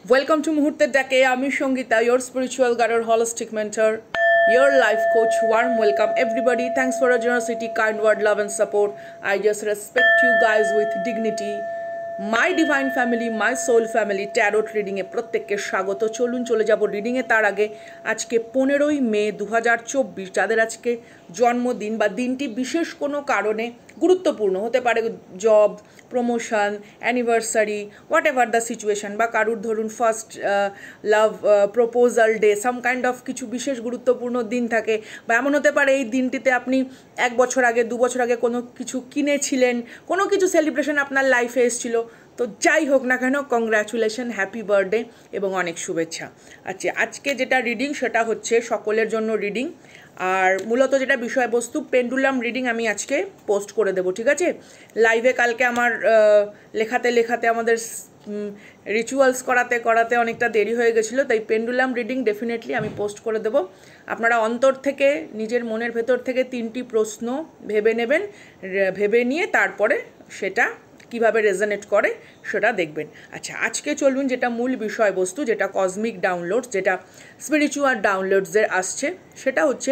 Welcome to Muhurter Dake. Ami Shongita, your spiritual guide or holistic mentor, your life coach. Warm welcome, everybody. Thanks for your generosity, kind word, love, and support. I just respect you guys with dignity. My divine family, my soul family, tarot reading এ প্রত্যেককে স্বাগত। চলুন চলে যাব reading a. তার আগে আজকে 15ই মে 2024, যাদের আজকে জন্মদিন বা দিনটি বিশেষ কোনো কারণে গুরুত্বপূর্ণ হতে পারে, job, promotion, anniversary, what ever the situation, বা কারুর ধরুন first love proposal day, some kind of কিছু বিশেষ গুরুত্বপূর্ণ দিন থাকে, বা এমন হতে পারে এই দিনটিতে আপনি 1 বছর আগে 2 বছর আগে কোনো কিছু কিনেছিলেন, কোনো কিছু সেলিব্রেশন আপনার লাইফে এসেছিল। তো যাই হোক না কেন, কংগ্র্যাচুলেশন, হ্যাপি বার্থডে এবং অনেক শুভেচ্ছা। আচ্ছা, আজকে যেটা রিডিং সেটা হচ্ছে সকলের জন্য রিডিং, আর মূলত যেটা বিষয়বস্তু পেন্ডুলাম রিডিং আমি আজকে পোস্ট করে দেবো, ঠিক আছে? লাইভে কালকে আমার লেখাতে আমাদের রিচুয়ালস করাতে অনেকটা দেরি হয়ে গেছিলো, তাই পেন্ডুলাম রিডিং ডেফিনেটলি আমি পোস্ট করে দেবো। আপনারা অন্তর থেকে, নিজের মনের ভেতর থেকে 3টি প্রশ্ন ভেবে নেবেন, ভেবে নিয়ে তারপরে সেটা কিভাবে রেজনেট করে সেটা দেখবেন। আচ্ছা, আজকে চলুন যেটা মূল বিষয়বস্তু, যেটা কসমিক ডাউনলোডস, যেটা স্পিরিচুয়াল ডাউনলোডসের আসছে, সেটা হচ্ছে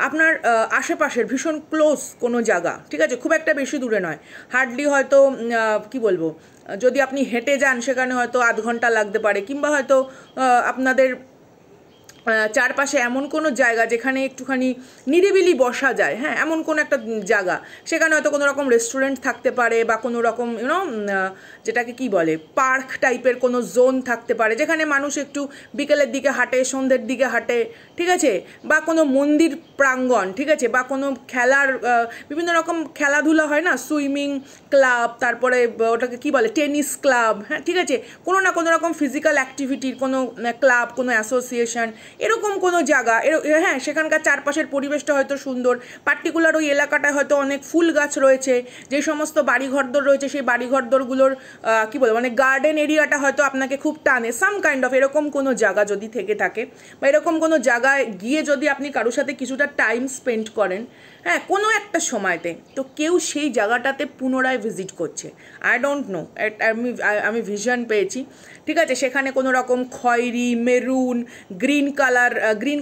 আপনার আশেপাশের ভীষণ ক্লোজ কোনো জায়গা, ঠিক আছে? খুব একটা বেশি দূরে নয়, হার্ডলি হয়তো কি বলবো, যদি আপনি হেঁটে যান সেখানে হয়তো আধ ঘন্টা লাগতে পারে, কিংবা হয়তো আপনাদের চারপাশে এমন কোনো জায়গা যেখানে একটুখানি নিরিবিলি বসা যায়, হ্যাঁ, এমন কোনো একটা জায়গা, সেখানে হয়তো কোনো রকম রেস্টুরেন্ট থাকতে পারে, বা কোনো রকম যেটাকে কি বলে, পার্ক টাইপের কোনো জোন থাকতে পারে, যেখানে মানুষ একটু বিকেলের দিকে হাঁটে, সন্ধ্যের দিকে হাঁটে, ঠিক আছে? বা কোনো মন্দির প্রাঙ্গণ, ঠিক আছে? বা কোনো খেলার বিভিন্ন রকম খেলাধুলা হয় না, সুইমিং ক্লাব, তারপরে ওটাকে কি বলে, টেনিস ক্লাব, হ্যাঁ, ঠিক আছে? কোনো না কোনো রকম ফিজিক্যাল অ্যাক্টিভিটির কোনো ক্লাব, কোনো অ্যাসোসিয়েশন, এরকম কোনো জায়গা, হ্যাঁ, সেখানকার চারপাশের পরিবেশটা হয়তো সুন্দর, পার্টিকুলার ওই এলাকাটায় হয়তো অনেক ফুল গাছ রয়েছে, যে সমস্ত বাড়িঘরদর রয়েছে সেই বাড়িঘরদরগুলোর কী বলবো, মানে গার্ডেন এরিয়াটা হয়তো আপনাকে খুব টানে, সাম কাইন্ড অফ এরকম কোনো জায়গা যদি থেকে থাকে, বা এরকম কোনো জায়গায় গিয়ে যদি আপনি কারোর সাথে কিছুটা টাইম স্পেন্ড করেন, হ্যাঁ, কোনো একটা সময়তে, তো কেউ সেই জায়গাটাতে পুনরায় ভিজিট করছে। আই ডোন্ট নো, আমি ভিশন পেয়েছি, ঠিক আছে? সেখানে কোনো রকম খয়েরি, মেরুন, গ্রিন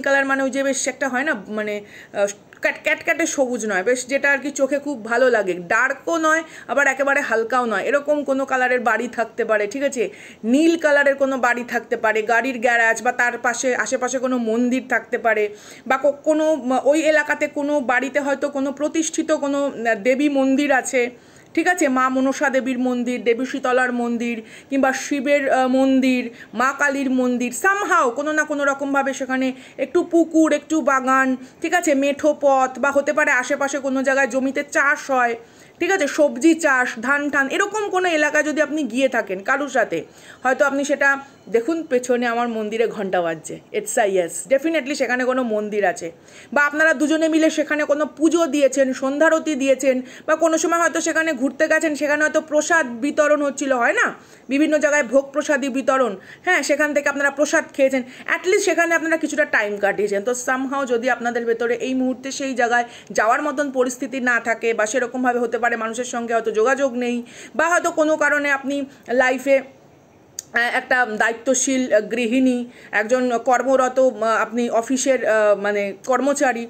কালার মানে ওই যে বেশ একটা হয় না, মানে ক্যাটক্যাটে সবুজ নয়, বেশ যেটা আর কি চোখে খুব ভালো লাগে, ডার্কও নয় আবার একেবারে হালকাও নয়, এরকম কোনো কালারের বাড়ি থাকতে পারে, ঠিক আছে? নীল কালারের কোনো বাড়ি থাকতে পারে, গাড়ির গ্যারাজ, বা তার পাশে আশেপাশে কোনো মন্দির থাকতে পারে, বা কোনো ওই এলাকাতে কোনো বাড়িতে হয়তো কোনো প্রতিষ্ঠিত কোনো দেবী মন্দির আছে, ঠিক আছে? মা মনসা দেবীর মন্দির, দেবী শীতলার মন্দির, কিংবা শিবের মন্দির, মা কালীর মন্দির, সামহাও কোনো না কোনো রকমভাবে সেখানে একটু পুকুর, একটু বাগান, ঠিক আছে? মেঠো পথ, বা হতে পারে আশেপাশে কোনো জায়গায় জমিতে চাষ হয়, ঠিক আছে? সবজি চাষ, ধান টান, এরকম কোনো এলাকায় যদি আপনি গিয়ে থাকেন কারোর সাথে, হয়তো আপনি সেটা দেখুন, পেছনে আমার মন্দিরে ঘন্টা বাজছে, ইটস আ ইয়েস, ডেফিনেটলি সেখানে কোনো মন্দির আছে, বা আপনারা দুজনে মিলে সেখানে কোনো পুজো দিয়েছেন, সন্ধ্যারতি দিয়েছেন, বা কোনো সময় হয়তো সেখানে ঘুরতে গেছেন, সেখানে হয়তো প্রসাদ বিতরণ হচ্ছিল, হয় না বিভিন্ন জায়গায় ভোগ প্রসাদী বিতরণ, হ্যাঁ, সেখান থেকে আপনারা প্রসাদ খেয়েছেন, অ্যাটলিস্ট সেখানে আপনারা কিছুটা টাইম কাটিয়েছেন। তো সামহাও যদি আপনাদের ভেতরে এই মুহূর্তে সেই জায়গায় যাওয়ার মতন পরিস্থিতি না থাকে, বা সেরকমভাবে হতে পারে মানুষের সঙ্গে হয়তো যোগাযোগ নেই, বা হয়তো কোনো কারণে আপনি লাইফে একটা দায়িত্বশীল গৃহিণী, একজন কর্মরত, আপনি অফিসের মানে কর্মচারী,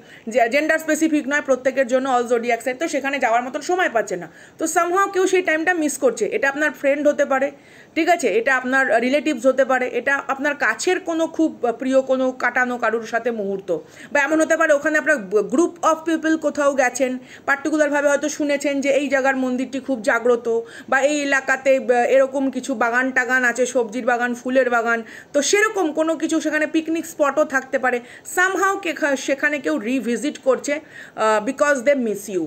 জেন্ডার স্পেসিফিক নয়, প্রত্যেকের জন্য অল জোডিয়াক সাইন, তো সেখানে যাওয়ার মতন সময় পাচ্ছে না, তো সামহাও কেউ সেই টাইমটা মিস করছে। এটা আপনার ফ্রেন্ড হতে পারে, ঠিক আছে? এটা আপনার রিলেটিভস হতে পারে, এটা আপনার কাছের কোনো খুব প্রিয় কোনো কাটানো কারুর সাথে মুহূর্ত, বা এমন হতে পারে ওখানে আপনার গ্রুপ অফ পিপল কোথাও গেছেন, পার্টিকুলারভাবে হয়তো শুনেছেন যে এই জায়গার মন্দিরটি খুব জাগ্রত, বা এই এলাকাতে এরকম কিছু বাগান টাগান আছে, সবজির বাগান, ফুলের বাগান, তো সেরকম কোনো কিছু, সেখানে পিকনিক স্পটও থাকতে পারে। সামহাও সেখানে কেউ রিভিজিট করছে, because they miss you.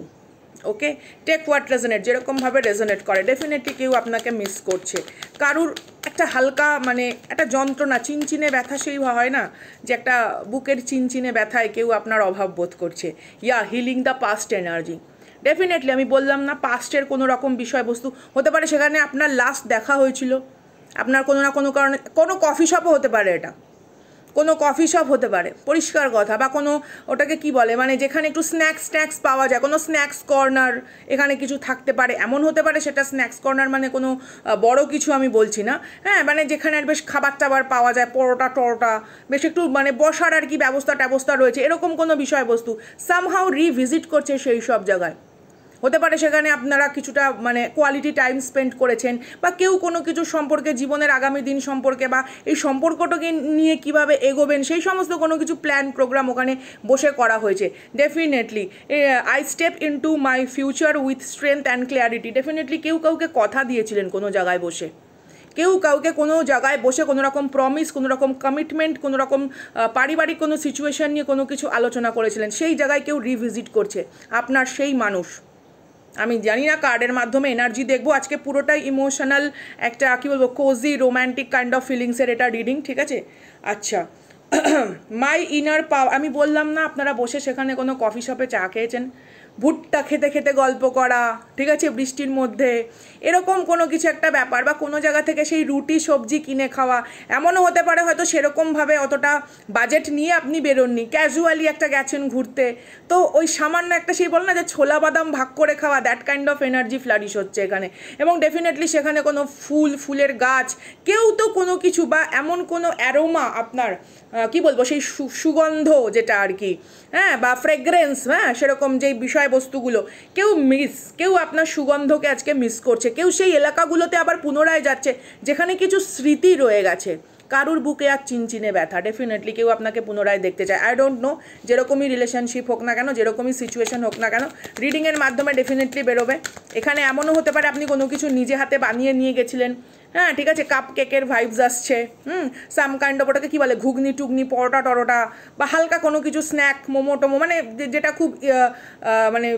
Okay, take what resonate, যেরকমভাবে রেজনেট করে, ডেফিনেটলি কেউ আপনাকে মিস করছে। কারুর একটা হালকা, মানে একটা যন্ত্রণা, চিনচিনে ব্যথা, সেই হয় না যে একটা বুকের চিনচিনে ব্যথায় কেউ আপনার অভাব বোধ করছে, yeah healing the past energy. Definitely আমি বললাম না, পাস্টের কোনো রকম বিষয়বস্তু হতে পারে, সেখানে আপনার লাস্ট দেখা হয়েছিল আপনার কোনো না কোনো কারণে, কোনো কফি শপও হতে পারে এটা, কোনো কফি শপ হতে পারে, পরিষ্কার কথা, বা কোনো ওটাকে কি বলে মানে যেখানে একটু স্ন্যাক্স পাওয়া যায়, কোনো স্ন্যাক্স কর্নার এখানে কিছু থাকতে পারে, এমন হতে পারে সেটা স্ন্যাক্স কর্নার মানে কোনো বড় কিছু আমি বলছি না, হ্যাঁ, মানে যেখানে আর বেশ খাবার টাবার পাওয়া যায়, পরোটা বেশ একটু মানে বসার আর কি ব্যবস্থা রয়েছে, এরকম কোনো বিষয়বস্তু সামহাউ রিভিজিট করছে সেই সব জায়গায়। হতে পারে সেখানে আপনারা কিছুটা মানে কোয়ালিটি টাইম স্পেন্ড করেছেন, বা কেউ কোনো কিছু সম্পর্কে, জীবনের আগামী দিন সম্পর্কে, বা এই সম্পর্কটাকে নিয়ে কিভাবে এগোবেন সেই সমস্ত কোনো কিছু প্ল্যান প্রোগ্রাম ওখানে বসে করা হয়েছে। Definitely I step into my future with strength and clarity. Definitely কেউ কাউকে কথা দিয়েছিলেন কোনো জায়গায় বসে, কেউ কাউকে কোনো জায়গায় বসে কোনো রকম প্রমিস, কোনো রকম কমিটমেন্ট, কোনো রকম পারিবারিক কোনো সিচুয়েশন নিয়ে কোনো কিছু আলোচনা করেছিলেন, সেই জায়গায় কেউ রিভিজিট করছে আপনার সেই মানুষ। আমি জানি না, কার্ডের মাধ্যমে এনার্জি দেখবো আজকে পুরোটাই ইমোশনাল একটা কী বলবো কোজি রোম্যান্টিক কাইন্ড অফ ফিলিংসের এটা রিডিং, ঠিক আছে। আচ্ছা, মাই ইনার পাওয়ার, আমি বললাম না আপনারা বসে সেখানে কোনো কফি শপে চা খেয়েছেন, ভুট্টা খেতে খেতে গল্প করা, ঠিক আছে, বৃষ্টির মধ্যে, এরকম কোনো কিছু একটা ব্যাপার, বা কোনো জায়গা থেকে সেই রুটি সবজি কিনে খাওয়া, এমনও হতে পারে হয়তো সেরকমভাবে অতটা বাজেট নিয়ে আপনি বেরোননি, ক্যাজুয়ালি একটা গেছেন ঘুরতে, তো ওই সামান্য একটা সেই বল না যে ছোলা বাদাম ভাগ করে খাওয়া, that kind of energy flourish হচ্ছে এখানে। এবং ডেফিনেটলি সেখানে কোনো ফুলের গাছ, কেউ তো কোনো কিছু বা এমন কোনো অ্যারোমা আপনার কি বলবো সেই সুগন্ধ যেটা আর কি, হ্যাঁ, বা ফ্রেগ্রেন্স, হ্যাঁ, সেরকম যেই বিষয়বস্তুগুলো কেউ আপনার সুগন্ধকে আজকে মিস করছে, কেউ সেই এলাকাগুলোতে আবার পুনরায় যাচ্ছে যেখানে কিছু স্মৃতি রয়ে গেছে, কারুর বুকে আর চিনচিনে ব্যথা, ডেফিনেটলি কেউ আপনাকে পুনরায় দেখতে চায়। আই ডোন্ট নো, যেরকমই রিলেশনশিপ হোক না কেন, যেরকমই সিচুয়েশন হোক না কেন, রিডিংয়ের মাধ্যমে ডেফিনেটলি বেরোবে। এখানে এমনও হতে পারে আপনি কোনো কিছু নিজে হাতে বানিয়ে নিয়ে গেছিলেন, হ্যাঁ, ঠিক আছে, কাপ কেকের ভাইবস আসছে, সাম কাইন্ড অফ ওটাকে কী বলে ঘুগনি টুগনি পরোটা, বা হালকা কোনো কিছু স্ন্যাক, মোমো টোমো, মানে যেটা খুব মানে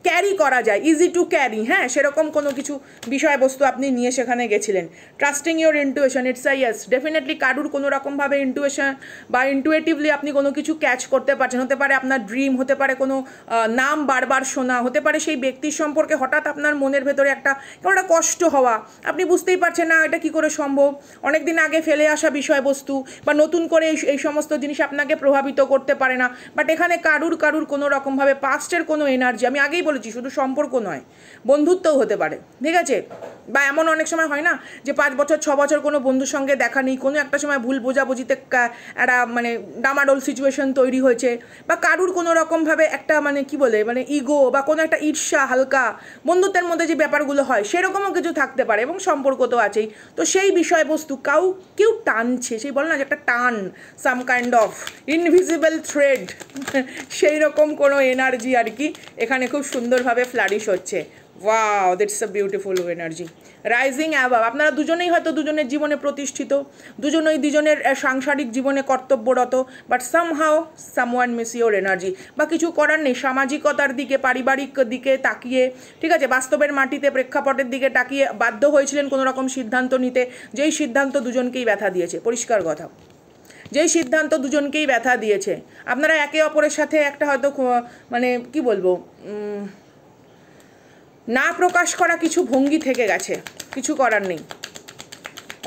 ক্যারি করা যায়, ইজি টু ক্যারি, হ্যাঁ, সেরকম কোনো কিছু বিষয়বস্তু আপনি নিয়ে সেখানে গেছিলেন। Trusting your intuition, it's a yes, definitely কারুর কোনো রকমভাবে ইন্টুয়েশন বা ইন্টুয়েটিভলি আপনি কোনো কিছু ক্যাচ করতে পারছেন, হতে পারে আপনার ড্রিম, হতে পারে কোনো নাম বারবার শোনা, হতে পারে সেই ব্যক্তির সম্পর্কে হঠাৎ আপনার মনের ভেতরে একটা কষ্ট হওয়া, আপনি বুঝতেই পারছেন না এটা কী করে সম্ভব, অনেক দিন আগে ফেলে আসা বিষয়বস্তু বা নতুন করে এই সমস্ত জিনিস আপনাকে প্রভাবিত করতে পারে না, বাট এখানে কারুর কোনো রকমভাবে পাস্টের কোনো এনার্জি, আমি আগেই বলেছি শুধু সম্পর্ক নয়, বন্ধুত্বও হতে পারে, ঠিক আছে, বা এমন অনেক সময় হয় না যে 5 বছর 6 বছর কোনো বন্ধুর সঙ্গে দেখা নেই, কোনো একটা সময় ভুল বোঝাবুঝিতে একটা মানে ডামাডোল সিচুয়েশন তৈরি হয়েছে, বা কারুর কোনো রকমভাবে একটা মানে কি বলে মানে ইগো বা কোনো একটা ঈর্ষা হালকা বন্ধুত্বের মধ্যে যে ব্যাপারগুলো হয় সেরকমও কিছু থাকতে পারে, এবং সম্পর্ক তো আছেই, তো সেই বিষয়বস্তু কেউ টানছে, সেই বলে না যে একটা টান, some kind of invisible thread, সেই রকম কোনো এনার্জি আর কি এখানে খুব সুন্দরভাবে ফ্লারিশ হচ্ছে। Wow, that's a beautiful energy. Rising above, আপনারা দুজনেই হয়তো দুজনের জীবনে প্রতিষ্ঠিত, দুজনের সাংসারিক জীবনে কর্তব্যরত, but somehow someone miss your energy, বা কিছু করার নেই, সামাজিকতার দিকে পারিবারিক দিকে তাকিয়ে, ঠিক আছে, বাস্তবের মাটিতে প্রেক্ষাপটের দিকে তাকিয়ে বাধ্য হয়েছিলেন কোনো রকম সিদ্ধান্ত নিতে, যেই সিদ্ধান্ত দুজনকেই ব্যথা দিয়েছে, পরিষ্কার কথা, যেই সিদ্ধান্ত দুজনকেই ব্যথা দিয়েছে। আপনারা একে অপরের সাথে একটা হয়তো মানে কি বলবো না প্রকাশ করা কিছু ভঙ্গি থেকে গেছে, কিছু করার নেই।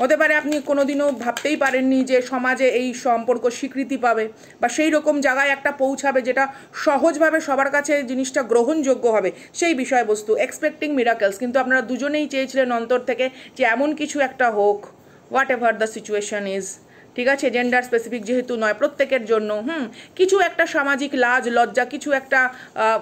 হতে পারে আপনি কোনোদিনও ভাবতেই পারেননি যে সমাজে এই সম্পর্ক স্বীকৃতি পাবে, বা সেই রকম জায়গায় একটা পৌঁছাবে যেটা সহজভাবে সবার কাছে জিনিসটা গ্রহণযোগ্য হবে, সেই বিষয়বস্তু এক্সপেক্টিং মিরাকেলস, কিন্তু আপনারা দুজনেই চেয়েছিলেন অন্তর থেকে যে এমন কিছু একটা হোক, what ever the situation is, ঠিক আছে, জেন্ডার স্পেসিফিক যেহেতু নয়, প্রত্যেকের জন্য কিছু একটা সামাজিক লাজ লজ্জা, কিছু একটা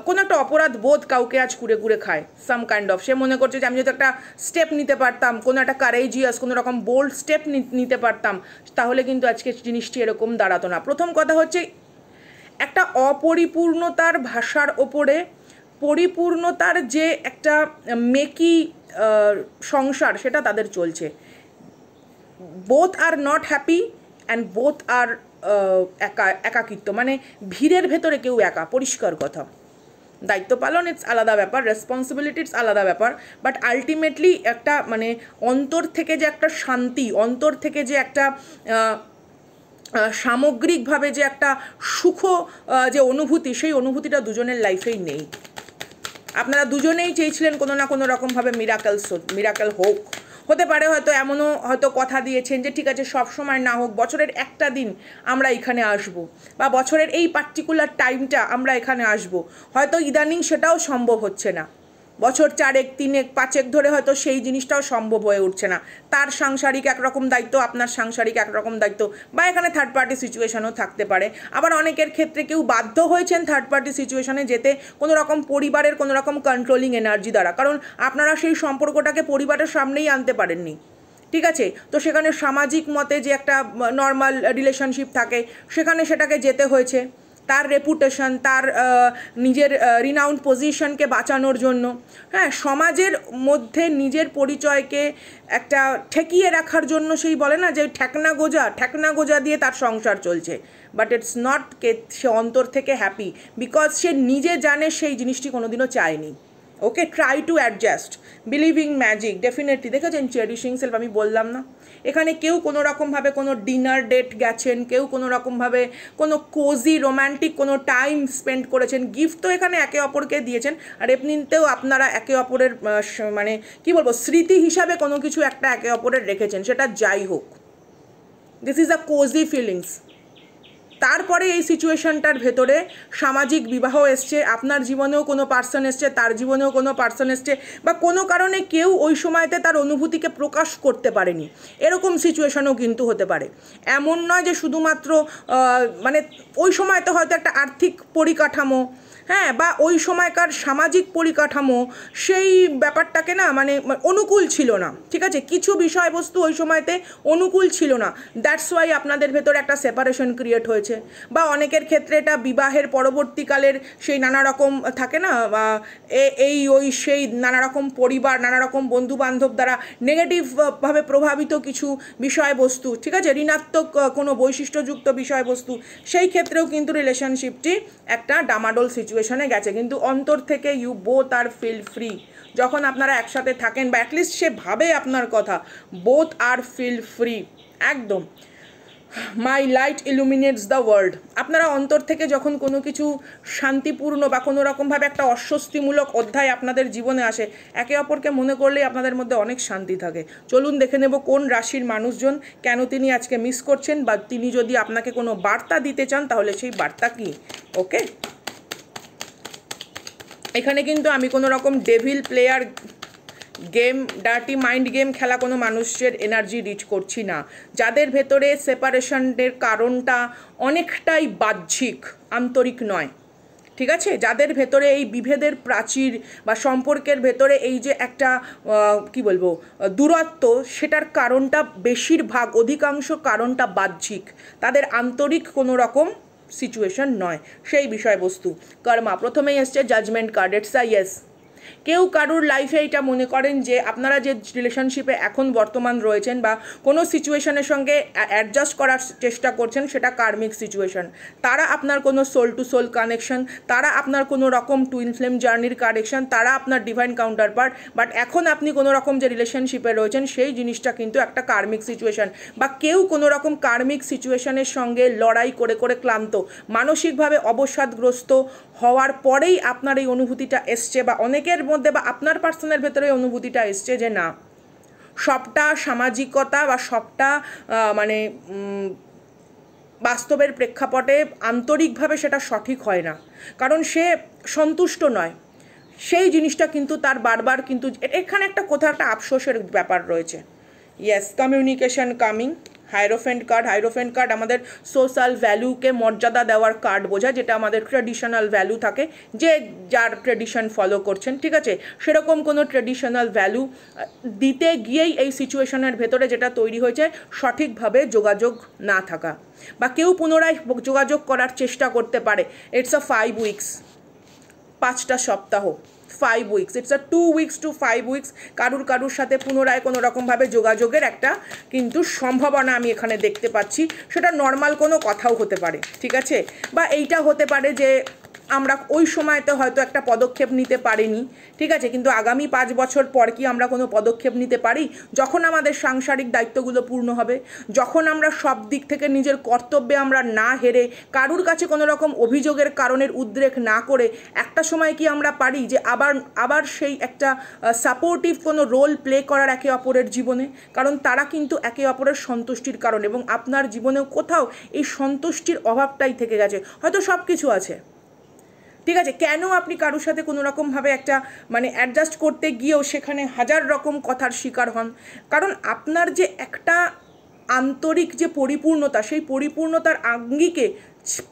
কোনো একটা অপরাধ বোধ কাউকে আজ কুড়ে খায়, সাম কাইন্ড অফ, সে মনে করছে যে আমি যদি একটা স্টেপ নিতে পারতাম, কোনো একটা কারেজিয়াস কোনো রকম বোল্ড স্টেপ নিতে পারতাম, তাহলে কিন্তু আজকে জিনিসটি এরকম দাঁড়াতো না। প্রথম কথা হচ্ছে একটা অপরিপূর্ণতার ভাষার ওপরে পরিপূর্ণতার যে একটা মেকি সংসার, সেটা তাদের চলছে। Both are not happy and both are একাকিত্ব, মানে ভিড়ের ভেতরে কেউ একা, পরিষ্কার কথা। দায়িত্ব পালন ইটস আলাদা ব্যাপার, রেসপন্সিবিলিটি ইটস আলাদা ব্যাপার, বাট আলটিমেটলি একটা মানে অন্তর থেকে যে একটা শান্তি, অন্তর থেকে যে একটা সামগ্রিকভাবে যে একটা সুখ যে অনুভূতি, সেই অনুভূতিটা দুজনের লাইফেই নেই। আপনারা দুজনেই চেয়েছিলেন কোনো না কোনো রকমভাবে মিরাকেল হোক, হতে পারে হয়তো এমনও হয়তো কথা দিয়েছেন যে ঠিক আছে সব সময় না হোক, বছরের একটা দিন আমরা এখানে আসব, বা বছরের এই পার্টিকুলার টাইমটা আমরা এখানে আসব। হয়তো ইদানিং সেটাও সম্ভব হচ্ছে না, বছর 4 3 5 ধরে হয়তো সেই জিনিসটাও সম্ভব হয়ে উঠছে না। তার সাংসারিক একরকম দায়িত্ব, আপনার সাংসারিক একরকম দায়িত্ব, বা এখানে থার্ড পার্টি সিচুয়েশনও থাকতে পারে। আবার অনেকের ক্ষেত্রে কেউ বাধ্য হয়েছেন থার্ড পার্টি সিচুয়েশনে যেতে কোনো রকম পরিবারের কোনো রকম কন্ট্রোলিং এনার্জি দ্বারা, কারণ আপনারা সেই সম্পর্কটাকে পরিবারের সামনেই আনতে পারেননি, ঠিক আছে? তো সেখানে সামাজিক মতে যে একটা নর্মাল রিলেশনশিপ থাকে সেখানে সেটাকে যেতে হয়েছে তার রেপুটেশন, তার নিজের রিনাউন্ড পজিশনকে বাঁচানোর জন্য। হ্যাঁ, সমাজের মধ্যে নিজের পরিচয়কে একটা ঠেকিয়ে রাখার জন্য, সেই বলে না যে ঠেকনা গোজা দিয়ে তার সংসার চলছে। বাট ইটস নট কে সে অন্তর থেকে হ্যাপি, বিকজ সে নিজে জানে সেই জিনিসটি কোনোদিনও চায়নি। Okay, try to adjust, believing magic, definitely. দেখেছেন চেরিশিং সেলফ, আমি বললাম না? এখানে কেউ কোনো রকমভাবে কোনো ডিনার ডেট গেছেন, কেউ কোনো রকমভাবে কোনো কোজি রোম্যান্টিক কোনো টাইম স্পেন্ড করেছেন, গিফট তো এখানে একে অপরকে দিয়েছেন, আর এমনিতেও আপনারা একে অপরের মানে কি বলবো, স্মৃতি হিসাবে কোনো কিছু একটা একে অপরের রেখেছেন, সেটা যাই হোক। This is a cosy feelings. তারপরে এই সিচুয়েশনটার ভেতরে সামাজিক বিবাহ এসছে, আপনার জীবনেও কোনো পার্সন এসছে, তার জীবনেও কোনো পার্সন এসছে, বা কোনো কারণে কেউ ওই সময়তে তার অনুভূতিকে প্রকাশ করতে পারেনি, এরকম সিচুয়েশনও কিন্তু হতে পারে। এমন নয় যে শুধুমাত্র মানে ওই সময়তে হয়তো একটা আর্থিক পরিকাঠামো, হ্যাঁ, বা ওই সময়কার সামাজিক পরিকাঠামো সেই ব্যাপারটাকে না মানে অনুকূল ছিল না, ঠিক আছে? কিছু বিষয়বস্তু ওই সময়তে অনুকূল ছিল না, দ্যাটস ওয়াই আপনাদের ভেতরে একটা সেপারেশন ক্রিয়েট হয়েছে। বা অনেকের ক্ষেত্রে এটা বিবাহের পরবর্তীকালের সেই নানা রকম থাকে না, এই ওই সেই নানা রকম পরিবার, নানা রকম বন্ধুবান্ধব দ্বারা নেগেটিভভাবে প্রভাবিত কিছু বিষয়বস্তু, ঠিক আছে, ঋণাত্মক কোনো বৈশিষ্ট্যযুক্ত বিষয়বস্তু, সেই ক্ষেত্রেও কিন্তু রিলেশনশিপটি একটা ডামাডোল সিচুয়েশনে গেছে। কিন্তু অন্তর থেকে you both are feel free, যখন আপনারা একসাথে থাকেন, বা অ্যাটলিস্ট সে ভাবে আপনার কথা, বোথ আর ফিল ফ্রি, একদম। My light illuminates the world. আপনারা অন্তর থেকে যখন কোনো কিছু শান্তিপূর্ণ বা কোনো রকমভাবে একটা অস্বস্তিমূলক অধ্যায় আপনাদের জীবনে আসে, একে অপরকে মনে করলেই আপনাদের মধ্যে অনেক শান্তি থাকে। চলুন দেখে নেব কোন রাশির মানুষজন, কেন তিনি আজকে মিস করছেন, বা তিনি যদি আপনাকে কোনো বার্তা দিতে চান তাহলে সেই বার্তা কী। ওকে, এখানে কিন্তু আমি কোনো রকম devil player game, dirty mind game খেলা কোনো মানুষের এনার্জি রিচ করছি না। যাদের ভেতরে সেপারেশনের কারণটা অনেকটাই বাহ্যিক, আন্তরিক নয়, ঠিক আছে? যাদের ভেতরে এই বিভেদের প্রাচীর বা সম্পর্কের ভেতরে এই যে একটা কি বলবো দূরত্ব, সেটার কারণটা বেশিরভাগ, অধিকাংশ কারণটা বাহ্যিক, তাদের আন্তরিক কোনো রকম সিচুয়েশন নয় সেই বিষয়বস্তু। কর্মা, প্রথমেই এসছে judgement card, it's a yes. কেউ কারুর লাইফে এটা মনে করেন যে আপনারা যে রিলেশনশিপে এখন বর্তমান রয়েছেন বা কোনো সিচুয়েশনের সঙ্গে অ্যাডজাস্ট করার চেষ্টা করছেন, সেটা কার্মিক সিচুয়েশন। তারা আপনার কোনো সোল টু সোল কানেকশন, তারা আপনার কোনো রকম টুইন ফ্লেম জার্নির কানেকশন, তারা আপনার ডিভাইন কাউন্টার পার্ট। বাট এখন আপনি কোনো রকম যে রিলেশনশিপে রয়েছেন সেই জিনিসটা কিন্তু একটা কার্মিক সিচুয়েশন, বা কেউ কোনো রকম কার্মিক সিচুয়েশনের সঙ্গে লড়াই করে করে ক্লান্ত, মানসিকভাবে অবসাদগ্রস্ত হওয়ার পরেই আপনার এই অনুভূতিটা এসছে, বা অনেকের মধ্যে বা আপনার পার্সনের ভেতরে অনুভূতিটা এসছে যে না, সবটা সামাজিকতা বা সবটা মানে বাস্তবের প্রেক্ষাপটে আন্তরিকভাবে সেটা সঠিক হয় না, কারণ সে সন্তুষ্ট নয়। সেই জিনিসটা কিন্তু তার বারবার কিন্তু এখানে একটা কোথাও একটা আফসোসের ব্যাপার রয়েছে। Yes, communication coming. Hierophant card আমাদের সোশ্যাল ভ্যালুকে মর্যাদা দেওয়ার কার্ড বোঝায়, যেটা আমাদের ট্রেডিশনাল ভ্যালু থাকে, যে যার ট্রেডিশন ফলো করছেন, ঠিক আছে, সেরকম কোনো ট্রেডিশনাল ভ্যালু দিতে গিয়েই এই সিচুয়েশনের ভেতরে যেটা তৈরি হয়েছে, সঠিকভাবে যোগাযোগ না থাকা, বা কেউ পুনরায় যোগাযোগ করার চেষ্টা করতে পারে। ইটস আ 5 উইকস, 5টা সপ্তাহ, 5 weeks, it's a 2 weeks two 5 weeks. কারুর সাথে পুনরায় কোনো রকমভাবে যোগাযোগের একটা কিন্তু সম্ভাবনা আমি এখানে দেখতে পাচ্ছি। সেটা নর্মাল কোনো কথাও হতে পারে, ঠিক আছে, বা এইটা হতে পারে যে আমরা ওই সময়তে হয়তো একটা পদক্ষেপ নিতে পারিনি, ঠিক আছে, কিন্তু আগামী 5 বছর পর কি আমরা কোনো পদক্ষেপ নিতে পারি? যখন আমাদের সাংসারিক দায়িত্বগুলো পূর্ণ হবে, যখন আমরা সব দিক থেকে নিজের কর্তব্যে আমরা না হেরে কারুর কাছে কোনো রকম অভিযোগের কারণের উদ্রেক না করে একটা সময় কি আমরা পারি যে আবার সেই একটা সাপোর্টিভ কোনো রোল প্লে করার একে অপরের জীবনে? কারণ তারা কিন্তু একে অপরের সন্তুষ্টির কারণ, এবং আপনার জীবনেও কোথাও এই সন্তুষ্টির অভাবটাই থেকে গেছে। হয়তো সব কিছু আছে, ঠিক আছে, কেন আপনি কারোর সাথে কোনো রকমভাবে একটা মানে অ্যাডজাস্ট করতে গিয়েও সেখানে হাজার রকম কথার শিকার হন? কারণ আপনার যে একটা আন্তরিক যে পরিপূর্ণতা, সেই পরিপূর্ণতার আঙ্গিকে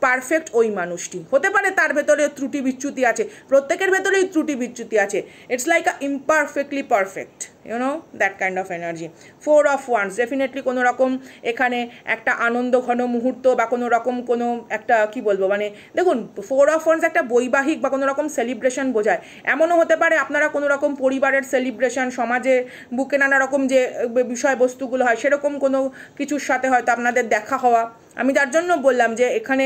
পারফেক্ট ওই মানুষটি হতে পারে, তার ভেতরে ত্রুটি বিচ্যুতি আছে, প্রত্যেকের ভেতরেই ত্রুটি বিচ্যুতি আছে। It's like a imperfectly perfect, that kind of energy. 4 of once, definitely কোনো রকম এখানে একটা আনন্দ ঘন মুহূর্ত বা কোনো রকম কোনো একটা কি বলবো, মানে দেখুন 4 অফ ওয়ান্স একটা বৈবাহিক বা কোনো রকম সেলিব্রেশন বোঝায়। এমনও হতে পারে আপনারা কোনো রকম পরিবারের সেলিব্রেশন, সমাজে বুকে নানা রকম যে বিষয়বস্তুগুলো হয় সেরকম কোনো কিছুর সাথে হয়তো আপনাদের দেখা হওয়া। আমি যার জন্য বললাম যে এখানে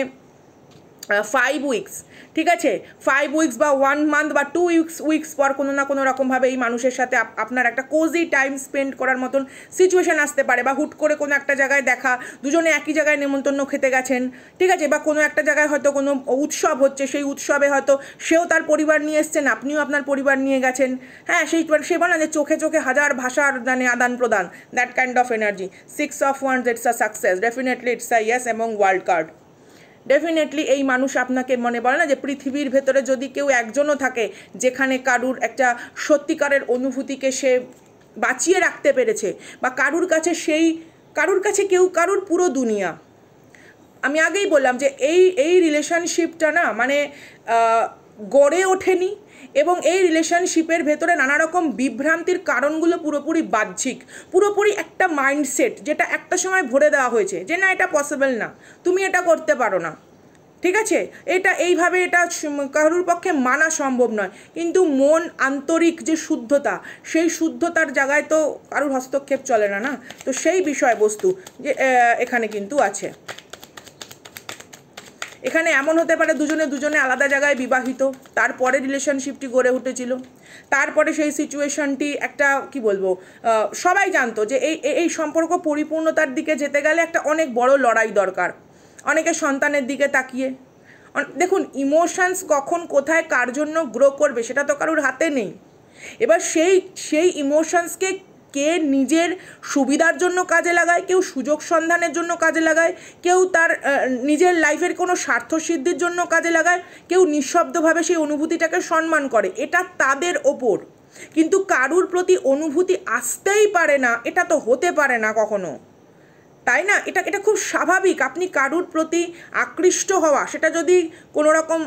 5 উইকস, ঠিক আছে, 5 উইকস বা 1 মান্থ বা 2 উইকস পর কোনো না কোনো রকমভাবে এই মানুষের সাথে আপনার একটা কোজি টাইম স্পেন্ড করার মতন সিচুয়েশান আসতে পারে, বা হুট করে কোনো একটা জায়গায় দেখা, দুজনে একই জায়গায় নেমন্তন্ন খেতে গেছেন, ঠিক আছে, বা কোনো একটা জায়গায় হয়তো কোনো উৎসব হচ্ছে, সেই উৎসবে হয়তো সেও তার পরিবার নিয়ে এসছেন, আপনিও আপনার পরিবার নিয়ে গেছেন। হ্যাঁ, সে বলে না যে চোখে চোখে হাজার ভাষার মানে আদান প্রদান, that kind of energy. 6 of wands, it's a success, definitely it's a yes, এবং ওয়ার্ল্ড কার্ড। ডেফিনেটলি এই মানুষ আপনাকে মনে বলে না যে পৃথিবীর ভেতরে যদি কেউ একজনও থাকে যেখানে কারুর একটা সত্যিকারের অনুভূতিকে সে বাঁচিয়ে রাখতে পেরেছে, বা কারুর কাছে কেউ কারুর পুরো দুনিয়া। আমি আগেই বললাম যে এই রিলেশনশিপটা না মানে গড়ে ওঠেনি, এবং এই রিলেশনশিপের ভেতরে নানা রকম বিভ্রান্তির কারণগুলো পুরোপুরি বাহ্যিক, পুরোপুরি একটা মাইন্ডসেট যেটা একটা সময় ভরে দেওয়া হয়েছে যে না এটা পসিবল না, তুমি এটা করতে পারো না, ঠিক আছে, এটা এইভাবে এটা কারোর পক্ষে মানা সম্ভব নয়। কিন্তু মন আন্তরিক যে শুদ্ধতা, সেই শুদ্ধতার জায়গায় তো কারোর হস্তক্ষেপ চলে না, না? তো সেই বিষয়বস্তু যে এখানে কিন্তু আছে। এখানে এমন হতে পারে দুজনে আলাদা জায়গায় বিবাহিত, তারপরে রিলেশনশিপটি গড়ে উঠেছিল, তারপরে সেই সিচুয়েশনটি একটা কি বলবো সবাই জানতো যে এই সম্পর্ক পরিপূর্ণতার দিকে যেতে গেলে একটা অনেক বড় লড়াই দরকার, অনেকে সন্তানের দিকে তাকিয়ে। দেখুন ইমোশনস কখন কোথায় কার জন্য গ্রো করবে সেটা তো কারোর হাতে নেই। এবার সেই ইমোশনসকে কে নিজের সুবিধার জন্য কাজে লাগায়, কেউ সুযোগ সন্ধানের জন্য কাজে লাগায়, কেউ তার নিজের লাইফের কোনো স্বার্থসিদ্ধির জন্য কাজে লাগায়, কেউ নিঃশব্দভাবে সেই অনুভূতিটাকে সম্মান করে, এটা তাদের ওপর। কিন্তু কারুর প্রতি অনুভূতি আসতেই পারে না, এটা তো হতে পারে না কখনো, তাই না? এটা খুব স্বাভাবিক। আপনি কারুর প্রতি আকৃষ্ট হওয়া, সেটা যদি কোনো রকম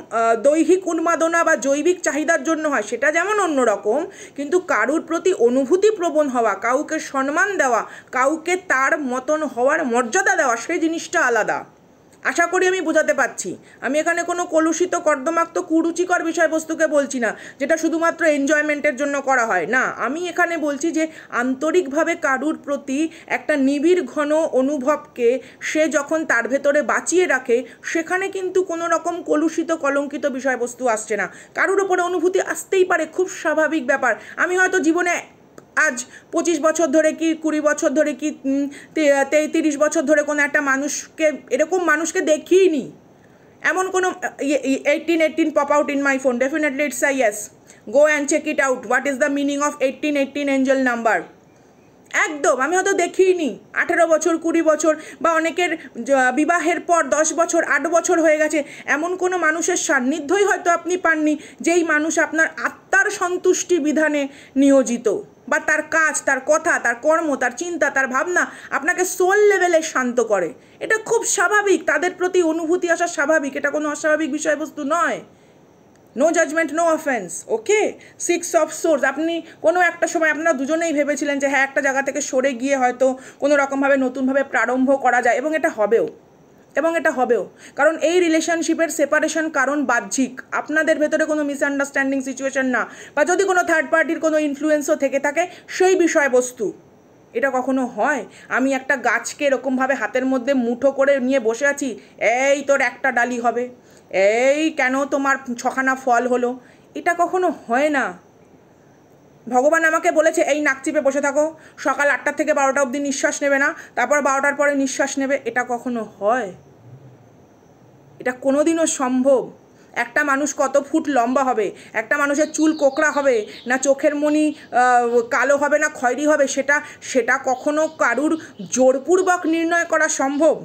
দৈহিক উন্মাদনা বা জৈবিক চাহিদার জন্য হয় সেটা যেমন অন্যরকম, কিন্তু কারুর প্রতি অনুভূতি প্রবণ হওয়া, কাউকে সম্মান দেওয়া, কাউকে তার মতন হওয়ার মর্যাদা দেওয়া, সেই জিনিসটা আলাদা। আশা করি আমি বোঝাতে পারছি। আমি এখানে কোনো কলুষিত কর্দমাক্ত কুরুচিকর বিষয়বস্তুকে বলছি না যেটা শুধুমাত্র এনজয়মেন্টের জন্য করা হয়, না। আমি এখানে বলছি যে আন্তরিকভাবে কারুর প্রতি একটা নিবিড় ঘন অনুভবকে সে যখন তার ভেতরে বাঁচিয়ে রাখে, সেখানে কিন্তু কোনো রকম কলুষিত কলঙ্কিত বিষয়বস্তু আসছে না। কারুর ওপরে অনুভূতি আসতেই পারে, খুব স্বাভাবিক ব্যাপার। আমি হয়তো জীবনে আজ 25 বছর ধরে কি 20 বছর ধরে কি 30 বছর ধরে কোনো একটা মানুষকে, এরকম মানুষকে দেখিনি। এমন কোনো 18 pop out in my phone, definitely it's a yes, go and check it out, what is the meaning of 18 angel number. একদম আমি হয়তো দেখিনি 18 বছর 20 বছর, বা অনেকের বিবাহের পর 10 বছর 8 বছর হয়ে গেছে, এমন কোনো মানুষের সান্নিধ্যই হয়তো আপনি পাননি যেই মানুষ আপনার আত্মার সন্তুষ্টি বিধানে নিয়োজিত, বা তার কাজ, তার কথা, তার কর্ম, তার চিন্তা, তার ভাবনা আপনাকে সোল লেভেলে শান্ত করে। এটা খুব স্বাভাবিক, তাদের প্রতি অনুভূতি আসা স্বাভাবিক, এটা কোনো অস্বাভাবিক বিষয়বস্তু নয়। No judgement, no offence, okay. 6 of swords, আপনি কোনো একটা সময় আপনারা দুজনেই ভেবেছিলেন যে হ্যাঁ একটা জায়গা থেকে সরে গিয়ে হয়তো কোনো রকমভাবে নতুনভাবে প্রারম্ভ করা যায়, এবং এটা হবেও, কারণ এই রিলেশনশিপের সেপারেশন কারণ বাহ্যিক, আপনাদের ভেতরে কোনো মিসআন্ডারস্ট্যান্ডিং সিচুয়েশন না, বা যদি কোনো থার্ড পার্টির কোনো ইনফ্লুয়েন্সও থেকে থাকে সেই বিষয়বস্তু। এটা কখনো হয়? আমি একটা গাছকে এরকমভাবে হাতের মধ্যে মুঠো করে নিয়ে বসে আছি, এই তোর একটা ডালি হবে, এই কেন তোমার ছখানা ফল হলো, এটা কখনো হয় না। ভগবান আমাকে বলেছে এই নাক চিপে বসে থাকো, সকাল 8টা থেকে 12টা অবধি নিঃশ্বাস নেবে না, তারপর 12টার পরে নিঃশ্বাস নেবে, এটা কখনো হয়? এটা কোনো দিনও সম্ভব? একটা মানুষ কত ফুট লম্বা হবে, একটা মানুষের চুল কোকড়া হবে না চোখের মণি কালো হবে না খয়েরি হবে, সেটা কখনো কারুর জোরপূর্বক নির্ণয় করা সম্ভব?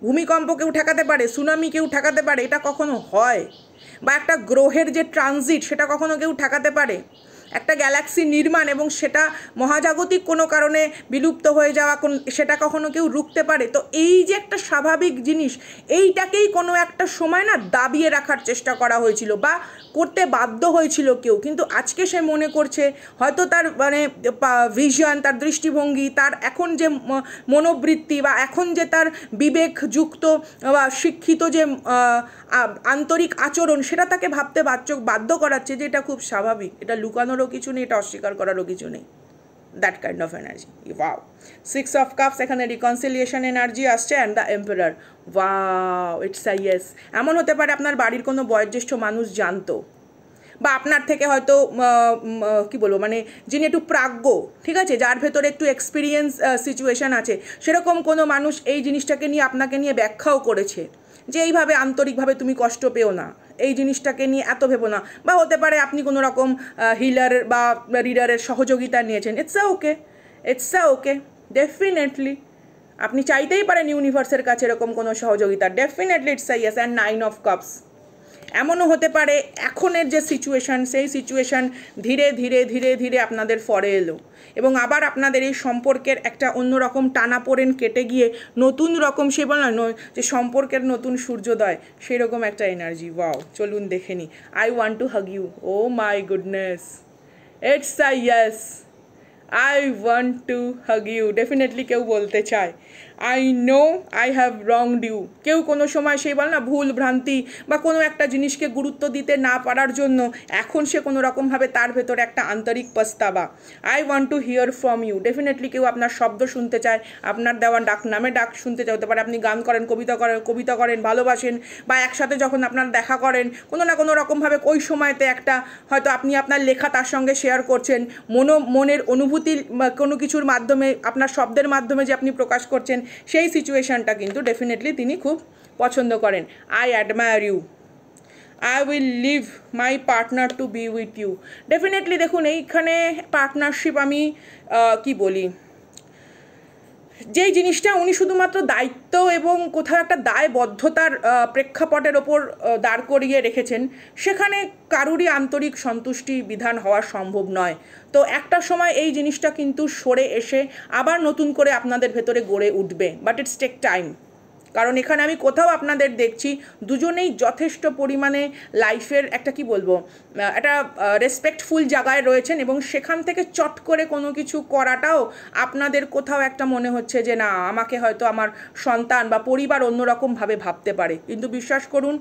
ভূমিকম্প কেউ ঠেকাতে পারে, সুনামি কেউ ঠেকাতে পারে, এটা কখনো হয়? বা একটা গ্রহের যে ট্রানজিট সেটা কখনো কেউ ঠেকাতে পারে? একটা গ্যালাক্সি নির্মাণ এবং সেটা মহাজাগতিক কোনো কারণে বিলুপ্ত হয়ে যাওয়া সেটা কখনো কেউ রুখতে পারে? তো এই যে একটা স্বাভাবিক জিনিস, এইটাকেই কোনো একটা সময় না দাবিয়ে রাখার চেষ্টা করা হয়েছিল বা করতে বাধ্য হয়েছিল কেউ, কিন্তু আজকে সে মনে করছে হয়তো তার মানে ভিশন, তার দৃষ্টিভঙ্গি, তার এখন যে মনোবৃত্তি বা এখন যে তার বিবেকযুক্ত বা শিক্ষিত যে আন্তরিক আচরণ, সেটা তাকে ভাবতে বাধ্য করাচ্ছে যে এটা খুব স্বাভাবিক, এটা লুকানোরও কিছু নেই, এটা অস্বীকার করারও কিছু নেই। That kind of energy. Wow, 6 of cups, এখানে রিকনসিলিয়েশন এনার্জি আসছে and the emperor. Wow, it's a yes. এমন হতে পারে আপনার বাড়ির কোনো বয়োজ্যেষ্ঠ মানুষ জানতো, বা আপনার থেকে হয়তো কি বলবো মানে যিনি একটু প্রাজ্ঞ, ঠিক আছে, যার ভেতরে একটু এক্সপিরিয়েন্স সিচুয়েশান আছে, সেরকম কোনো মানুষ এই জিনিসটাকে নিয়ে আপনাকে নিয়ে ব্যাখ্যাও করেছে যে এইভাবে আন্তরিকভাবে তুমি কষ্ট পেও না, এই জিনিসটাকে নিয়ে এত ভেবো না। বা হতে পারে আপনি কোনো রকম হিলার বা রিডারের সহযোগিতা নিয়েছেন। It's a okay, it's a okay, definitely আপনি চাইতেই পারেন ইউনিভার্সের কাছে এরকম কোনো সহযোগিতা। Definitely it's a yes. And 9 of cups, এমনও হতে পারে এখনের যে সিচুয়েশান, সেই সিচুয়েশান ধীরে ধীরে ধীরে ধীরে আপনাদের ফরে এলো এবং আবার আপনাদের এই সম্পর্কের একটা অন্যরকম টানাপোড়েন কেটে গিয়ে নতুন রকম, সে বলে না যে সম্পর্কের নতুন সূর্যোদয়, সেরকম একটা এনার্জি। ওয়াও, চলুন দেখে নি। I want to hug you. Oh my goodness, it's a yes. I want to hug you. Definitely কেউ বলতে চায় I know I have wronged you. কেউ কোনো সময় সেই বল না ভুল ভ্রান্তি বা কোনো একটা জিনিসকে গুরুত্ব দিতে না পারার জন্য এখন সে কোনো রকমভাবে তার ভেতরে একটা আন্তরিক পস্তাবা। I want to hear from you. Definitely কেউ আপনার শব্দ শুনতে চায়, আপনার দেওয়া নামে ডাক শুনতে চায়। হতে পারে আপনি গান করেন, কবিতা করেন, ভালোবাসেন, বা একসাথে যখন আপনার দেখা করেন কোনো না কোনো রকমভাবে ওই সময়তে একটা হয়তো আপনি আপনার লেখা তার সঙ্গে শেয়ার করছেন, মনের অনুভূতি কোনো কিছুর মাধ্যমে, আপনার শব্দের মাধ্যমে যে আপনি প্রকাশ করছেন, সেই সিচুয়েশানটা কিন্তু ডেফিনেটলি তিনি খুব পছন্দ করেন। I admire you. I will leave my partner to be with you. Definitely দেখুন এইখানে পার্টনারশিপ আমি কি বলি, যেই জিনিসটা উনি শুধুমাত্র দায়িত্ব এবং কোথাও একটা দায়বদ্ধতার প্রেক্ষাপটের ওপর দাঁড় করিয়ে রেখেছেন, সেখানে কারুরই আন্তরিক সন্তুষ্টি বিধান হওয়া সম্ভব নয়। তো একটা সময় এই জিনিসটা কিন্তু সরে এসে আবার নতুন করে আপনাদের ভেতরে গড়ে উঠবে, বাট ইটস টেক টাইম। কারণ এখানে আমি কোথাও আপনাদের দেখছি দুজনেই যথেষ্ট পরিমাণে লাইফের একটা কি বলবো একটা রেসপেক্টফুল জায়গায় রয়েছেন এবং সেখান থেকে চট করে কোনো কিছু করাটাও আপনাদের কোথাও একটা মনে হচ্ছে যে না, আমাকে হয়তো আমার সন্তান বা পরিবার অন্যরকমভাবে ভাবতে পারে। কিন্তু বিশ্বাস করুন,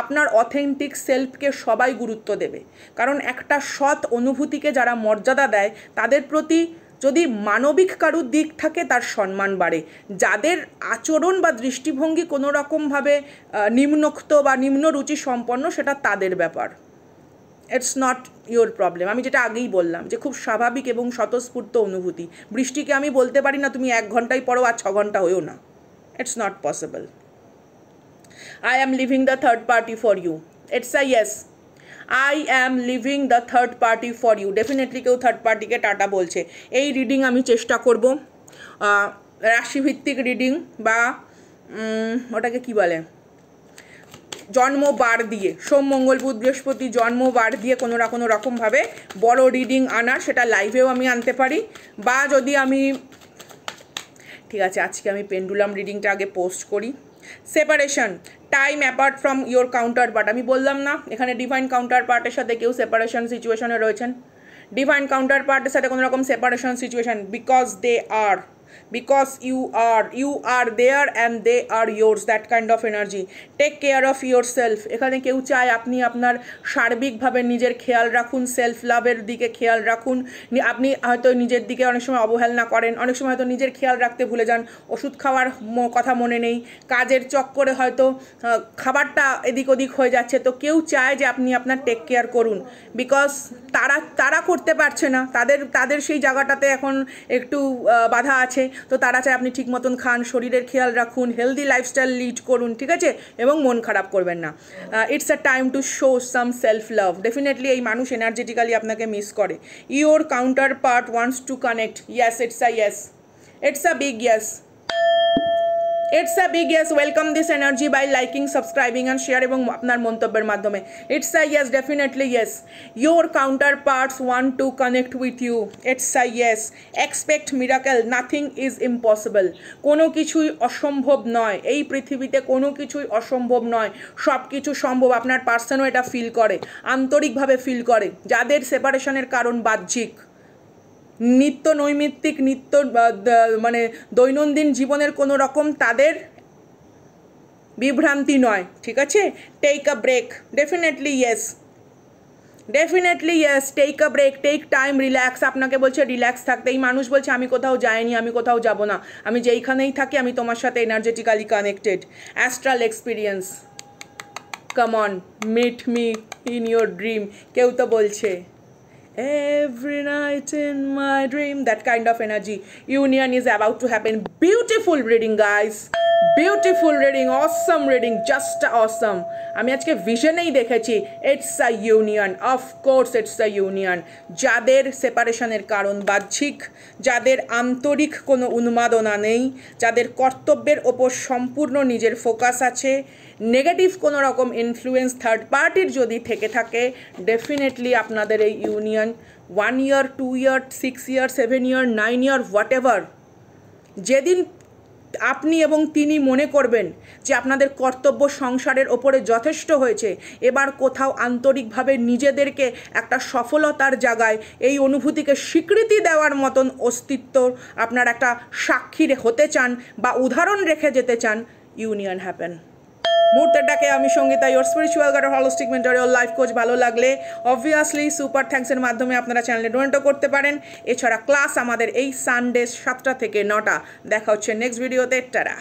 আপনার অথেন্টিক সেলফকে সবাই গুরুত্ব দেবে, কারণ একটা সৎ অনুভূতিকে যারা মর্যাদা দেয় তাদের প্রতি যদি মানবিক কারুর দিক থাকে তার সম্মান বাড়ে। যাদের আচরণ বা দৃষ্টিভঙ্গি কোনো রকমভাবে নিম্নোক্ত বা নিম্ন রুচি সম্পন্ন, সেটা তাদের ব্যাপার, ইটস নট ইয়োর প্রবলেম। আমি যেটা আগেই বললাম যে খুব স্বাভাবিক এবং স্বতঃস্ফূর্ত অনুভূতি। বৃষ্টিকে আমি বলতে পারি না তুমি 1 ঘন্টাই পড়ো আর 6 ঘন্টা হয়েও না, it's not possible. I am leaving the third party for you. It's a yes. I am leaving the third party for you. Definitely কেউ থার্ড পার্টিকে টাটা বলছে। এই রিডিং আমি চেষ্টা করব রাশিভিত্তিক রিডিং বা ওটাকে কি বলে জন্মবার দিয়ে, সোম মঙ্গল বুধ বৃহস্পতি জন্মবার দিয়ে কোনো না কোনো রকমভাবে বড় রিডিং আনার, সেটা লাইভেও আমি আনতে পারি, বা যদি আমি ঠিক আছে আজকে আমি পেন্ডুলাম রিডিংটা আগে পোস্ট করি। Separation, time apart from your counter part. আমি বললাম না এখানে ডিভাইন কাউন্টার পার্টের সাথে কেউ সেপারেশন সিচুয়েশনে রয়েছেন। ডিভাইন কাউন্টার পার্টের সাথে কোনো রকম separation situation, because they are because you are there and they are yours, that kind of energy. Take care of yourself. এখানে কেউ চায় আপনি আপনার সার্বিকভাবে নিজের খেয়াল রাখুন, সেলফ লাভের দিকে খেয়াল রাখুন। আপনি হয়তো নিজের দিকে অনেক সময় অবহেলনা করেন, অনেক সময় হয়তো নিজের খেয়াল রাখতে ভুলে যান, ওষুধ খাওয়ার কথা মনে নেই, কাজের চক্করে হয়তো খাবারটা এদিক ওদিক হয়ে যাচ্ছে। তো কেউ চায় যে আপনি আপনার টেক কেয়ার করুন, বিকজ তারা করতে পারছে না, তাদের সেই জায়গাটাতে এখন একটু বাধা আছে। তো তারা চায় আপনি ঠিক মতন খান, শরীরের খেয়াল রাখুন, হেলদি লাইফস্টাইল লিড করুন, ঠিক আছে, এবং মন খারাপ করবেন না। It's a time to show some self love. Definitely এই মানুষ এনার্জেটিক্যালি আপনাকে মিস করে। Your counter part wants to connect. Yes, it's a yes, it's a big yes, it's a big yes. Welcome this energy by liking, subscribing and share এবং আপনার মন্তব্যের মাধ্যমে। It's a yes, definitely yes. Your counterparts want to connect with you. It's a yes. Expect miracle. Nothing is impossible. কোনো কিছুই অসম্ভব নয়, এই পৃথিবীতে কোনো কিছুই অসম্ভব নয়, সব কিছু সম্ভব। আপনার পার্সনও এটা ফিল করে, আন্তরিকভাবে ফিল করে। যাদের সেপারেশনের কারণ বাহ্যিক, নিত্য নৈমিত্তিক, নিত্য মানে দৈনন্দিন জীবনের কোনো রকম তাদের বিভ্রান্তি নয়, ঠিক আছে। Take a break. Definitely yes, definitely yes. Take a break, take time, relax. আপনাকে বলছে রিল্যাক্স থাকতে। এই মানুষ বলছে আমি কোথাও যাইনি, আমি কোথাও যাব না, আমি যেইখানেই থাকি আমি তোমার সাথে energetically connected. Astral experience, come on, meet me in your dream. কেউ তো বলছে every night in my dream, that kind of energy. Union is about to happen. Beautiful reading guys, beautiful reading, awesome reading, just awesome. আমি আজকে ভিশনেই দেখেছি it's a union, of course it's a union. যাদের সেপারেশনের কারণ বাহ্যিক, যাদের আন্তরিক কোনো উন্মাদনা নেই, যাদের কর্তব্যের ওপর সম্পূর্ণ নিজের ফোকাস আছে, নেগেটিভ কোনো রকম ইনফ্লুয়েন্স থার্ড পার্টির যদি থেকে থাকে, ডেফিনেটলি আপনাদের এই union 1 year, 2 year, 6 year, 7 year, 9 year, what ever, যেদিন আপনি এবং তিনি মনে করবেন যে আপনাদের কর্তব্য সংসারের ওপরে যথেষ্ট হয়েছে, এবার কোথাও আন্তরিকভাবে নিজেদেরকে একটা সফলতার জায়গায় এই অনুভূতিকে স্বীকৃতি দেওয়ার মতন অস্তিত্ব আপনার একটা সাক্ষী হতে চান বা উদাহরণ রেখে যেতে চান, ইউনিয়ন হ্যাপেন। মুহূর্তেরটাকে আমি Sangeeta, your spiritual guide, holistic mentor, your life coach. ভালো লাগলে অবভিয়াসলি সুপার থ্যাঙ্কসের মাধ্যমে আপনারা চ্যানেলে ডোনেটও করতে পারেন। এছাড়া ক্লাস আমাদের এই সানডে 7টা থেকে 9টা। দেখা হচ্ছে নেক্সট ভিডিওতে। টাটা।